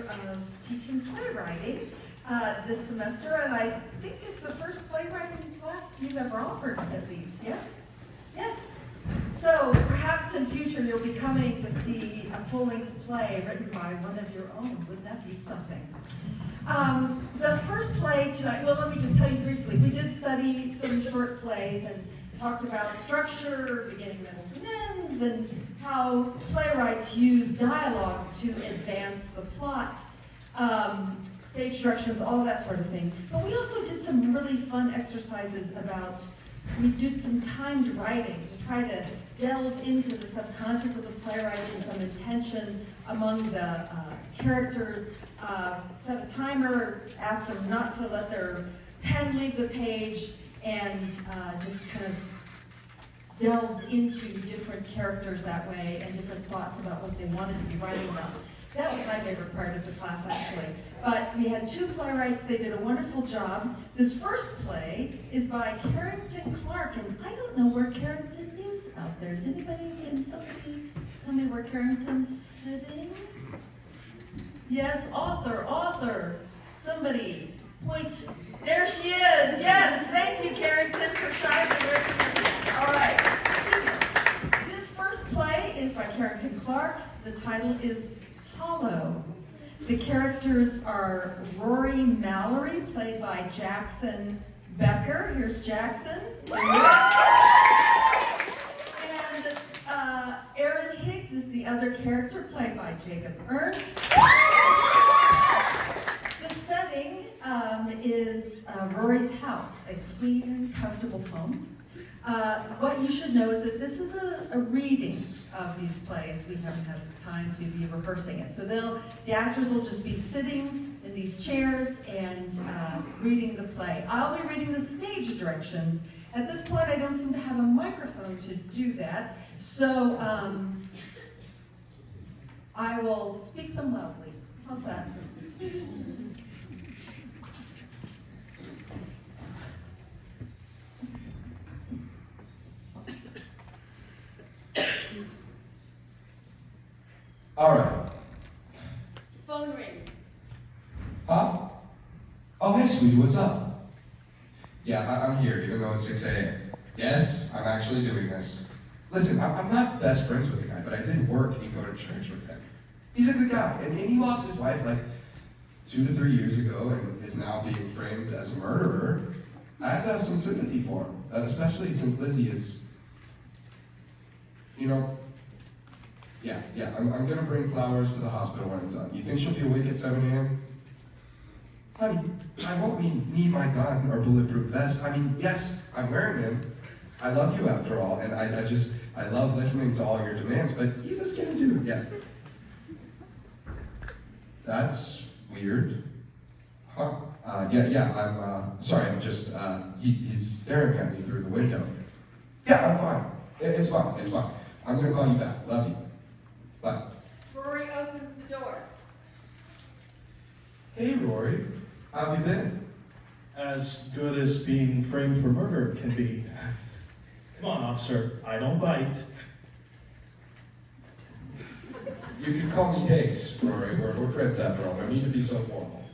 of teaching playwriting this semester, and I think it's the first playwriting class you've ever offered at least, yes? Yes. So perhaps in future you'll be coming to see a full-length play written by one of your own. Wouldn't that be something? The first play tonight, well, let me just tell you briefly. We did study some short plays and talked about structure, beginning, middles, and ends, and how playwrights use dialogue to advance the plot, stage instructions, all that sort of thing. But we also did some really fun exercises about, we did some timed writing to try to delve into the subconscious of the playwright and some intention among the characters. Set a timer, asked them not to let their pen leave the page, and just kind of delved into different characters that way and different thoughts about what they wanted to be writing about. That was my favorite part of the class, actually. But we had two playwrights. They did a wonderful job. This first play is by Carrington Clark, and I don't know where Carrington is out there. Is anybody, can somebody tell me where Carrington's sitting? Yes, author. Somebody point. There she is. Yes, thank you, Carrington, for shining. All right. So, this first play is by Carrington Clark. The title is Hollow. The characters are Rory Mallory, played by Jackson Becker. Here's Jackson. And Aaron Higgs is the other character, played by Jacob Ernst. The setting is Rory's house, a clean and comfortable home. What you should know is that this is a reading of these plays. We haven't had time to be rehearsing it. So the actors will just be sitting in these chairs and reading the play. I'll be reading the stage directions. At this point, I don't seem to have a microphone to do that, so I will speak them loudly. How's that? All right. Phone rings. Huh? Oh, hey, sweetie, what's up? Yeah, I'm here, even though it's 6 a.m. Yes, I'm actually doing this. Listen, I'm not best friends with the guy, but I did work and go to church with him. He's a good guy, and he lost his wife like 2 to 3 years ago and is now being framed as a murderer. I have to have some sympathy for him, especially since Lizzie is, Yeah, I'm gonna bring flowers to the hospital when I'm done. You think she'll be awake at 7 a.m.? Honey, I won't need my gun or bulletproof vest. I mean, yes, I'm wearing them. I love you after all, and I love listening to all your demands, but he's a skinny dude, yeah. That's weird. Huh? I'm sorry, he's staring at me through the window. Yeah, I'm fine. It's fine. I'm gonna call you back. Love you. Bye. Rory opens the door. Hey, Rory. How have you been? As good as being framed for murder can be. Come on, officer. I don't bite. You can call me Higgs, Rory. We're friends after all. No need to be so formal.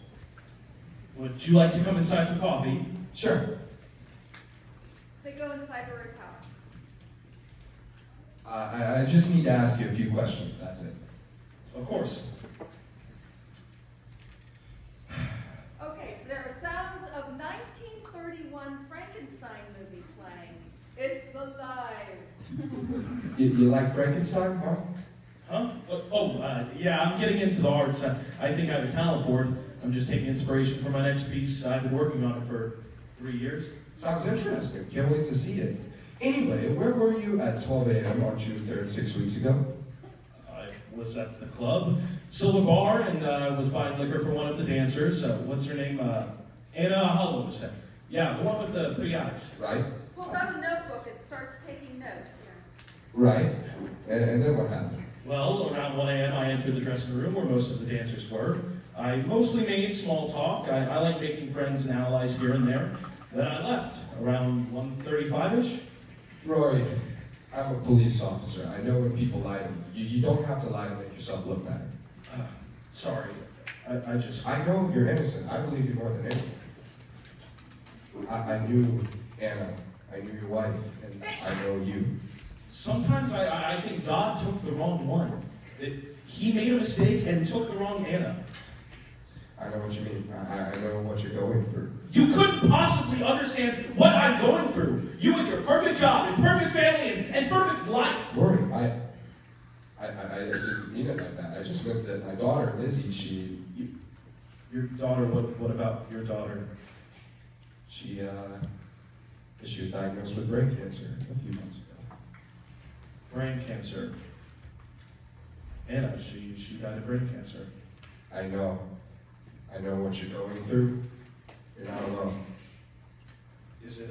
Would you like to come inside for coffee? Sure. They go inside Rory's house. I just need to ask you a few questions. That's it. Of course. Okay, so there are sounds of 1931 Frankenstein movie playing. It's alive. You like Frankenstein, huh? Huh? Yeah, I'm getting into the arts. I think I have a talent for it. I'm just taking inspiration for my next piece. I've been working on it for 3 years. Sounds interesting. Can't wait to see it. Anyway, where were you at 12 a.m. on June 3rd, 6 weeks ago? I was at the club, Silver Bar, and was buying liquor for one of the dancers. What's her name? Anna Hollows. Yeah, the one with the pretty eyes. Right? Pulls out a notebook and starts taking notes. Right. And then what happened? Well, around 1 a.m. I entered the dressing room where most of the dancers were. I mostly made small talk. I like making friends and allies here and there. Then I left around 1:35-ish. Rory, I'm a police officer. I know when people lie to me. You don't have to lie to make yourself look better. Sorry. I know you're innocent. I believe you more than anyone. I knew Anna. I knew your wife, and I know you. Sometimes I think God took the wrong one. He made a mistake and took the wrong Anna. I know what you mean. I know what you're going through. You couldn't possibly understand what I'm going through. You with your perfect job and perfect family and perfect life. Rory, I didn't mean it like that. I just meant that my daughter, Lizzie, Your daughter, what about your daughter? she was diagnosed with brain cancer a few months ago. Brain cancer. Anna, she died of brain cancer. I know what you're going through. You're not alone. Is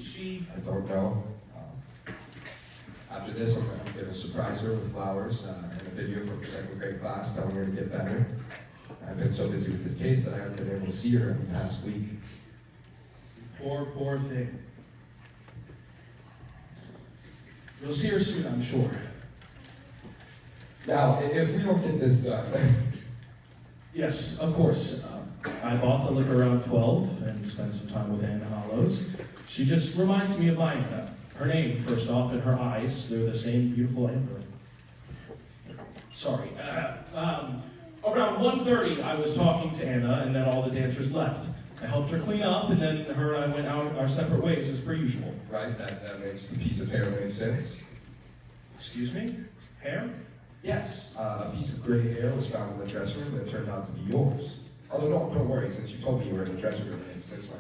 she? I don't know. After this, I'm going to surprise her with flowers and a video from her second grade class telling her to get better. I've been so busy with this case that I haven't been able to see her in the past week. Poor thing. You'll see her soon, I'm sure. Now, if we don't get this done... Yes, of course. I bought the liquor around 12 and spent some time with Anna Hollows. She just reminds me of my Anna. Her name, first off, and her eyes, they're the same beautiful amber. Sorry. Around 1:30, I was talking to Anna, and then all the dancers left. I helped her clean up, and then her and I went out our separate ways as per usual. Right, that makes the piece of hair make sense. Excuse me? Hair? Yes, a piece of gray hair was found in the dressing room that turned out to be yours. Although, don't worry, since you told me you were in the dressing room, it makes sense why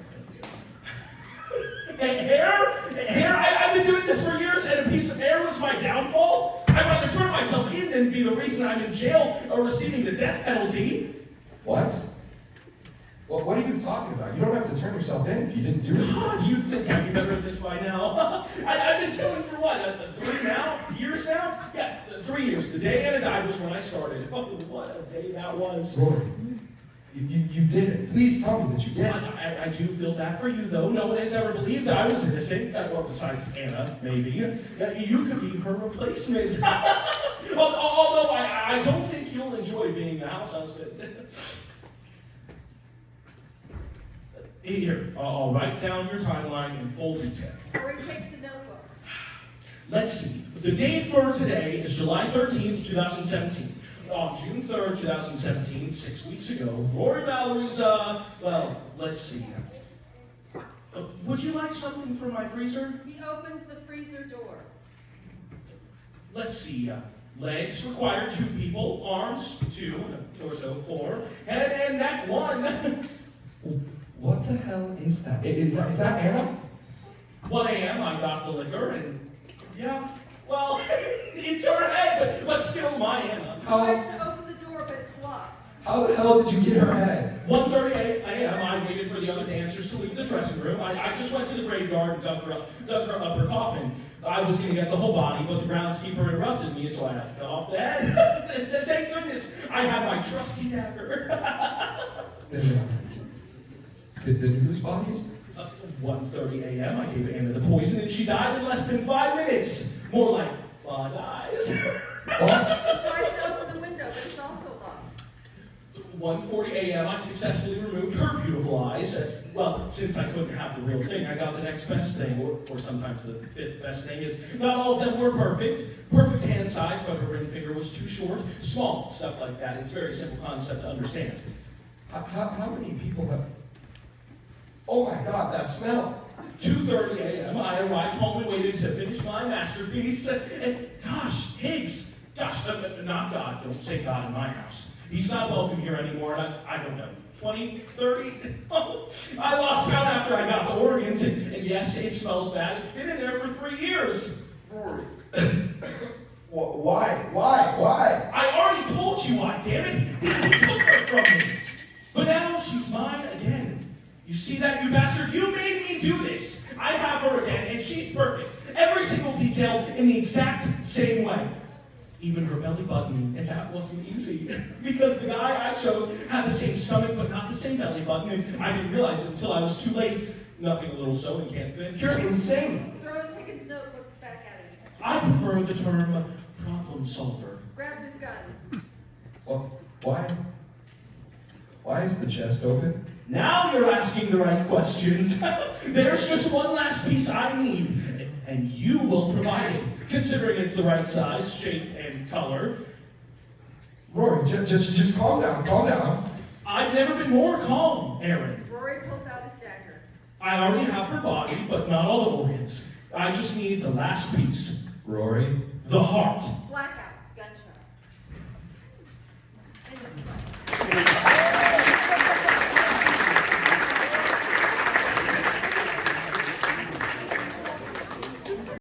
Hair? I've been doing this for years, and a piece of hair was my downfall? I'd rather turn myself in than be the reason I'm in jail or receiving the death penalty. What? Well, what are you talking about? You don't have to turn yourself in if you didn't do it. Do you think I'd be better at this by now? I've been killing for what, 3 years now? Yeah, 3 years. The day Anna died was when I started. Oh, what a day that was. Rory, you did it. Please tell me that you did it. I do feel bad for you, though. No one has ever believed I was innocent. Well, besides Anna, maybe. You could be her replacement. Although I don't think you'll enjoy being the house husband. Here, I'll write down your timeline in full detail. Rory takes the notebook. Let's see. The date for today is July 13th, 2017. On June 3rd, 2017, 6 weeks ago, Rory Mallory's, well, let's see. Would you like something from my freezer? He opens the freezer door. Let's see. Legs require 2 people, arms 2, torso 4, head and neck 1. What the hell is that? Is that Anna? 1 a.m. I got the liquor and, yeah, well, it's her head, but still my Anna. He tries to open the door, but it's locked. How the hell did you get her head? 1:30 a.m. I waited for the other dancers to leave the dressing room. I just went to the graveyard and dug her up her coffin. I was going to get the whole body, but the groundskeeper interrupted me, so I had to cut off the head. Thank goodness I had my trusty dagger. The news bodies? 1:30 a.m. I gave Anna the poison, and she died in less than 5 minutes. More like bug eyes. What? He tries to open the window, but it's also locked. 1:40 a.m. I successfully removed her beautiful eyes. Well, since I couldn't have the real thing, I got the next best thing, or sometimes the 5th best thing is not all of them were perfect. Perfect hand size, but her ring finger was too short. Small, stuff like that. It's a very simple concept to understand. How many people have... Oh my God, that smell! 2:30 a.m. I arrived home and waited to finish my masterpiece. And gosh, Higgs, not God. Don't say God in my house. He's not welcome here anymore. And I don't know, 20, 30? I lost count after I got the organs. And yes, it smells bad. It's been in there for 3 years. Rory. Why? I already told you why, damn it. He took her from me. But now she's mine again. You see that, you bastard? You made me do this. I have her again, and she's perfect. Every single detail in the exact same way. Even her belly button, and that wasn't easy. Because the guy I chose had the same stomach, but not the same belly button, and I didn't realize it until I was too late. Nothing a little sewing can't fix. You're insane. Throws Higgins' notebook back at him. I prefer the term problem solver. Grabs his gun. Well, why is the chest open? Now you're asking the right questions. There's just one last piece I need, and you will provide it, considering it's the right size, shape, and color. Rory, just calm down, calm down. I've never been more calm, Aaron. Rory pulls out his dagger. I already have her body, but not all the organs. I just need the last piece. Rory? The heart. Black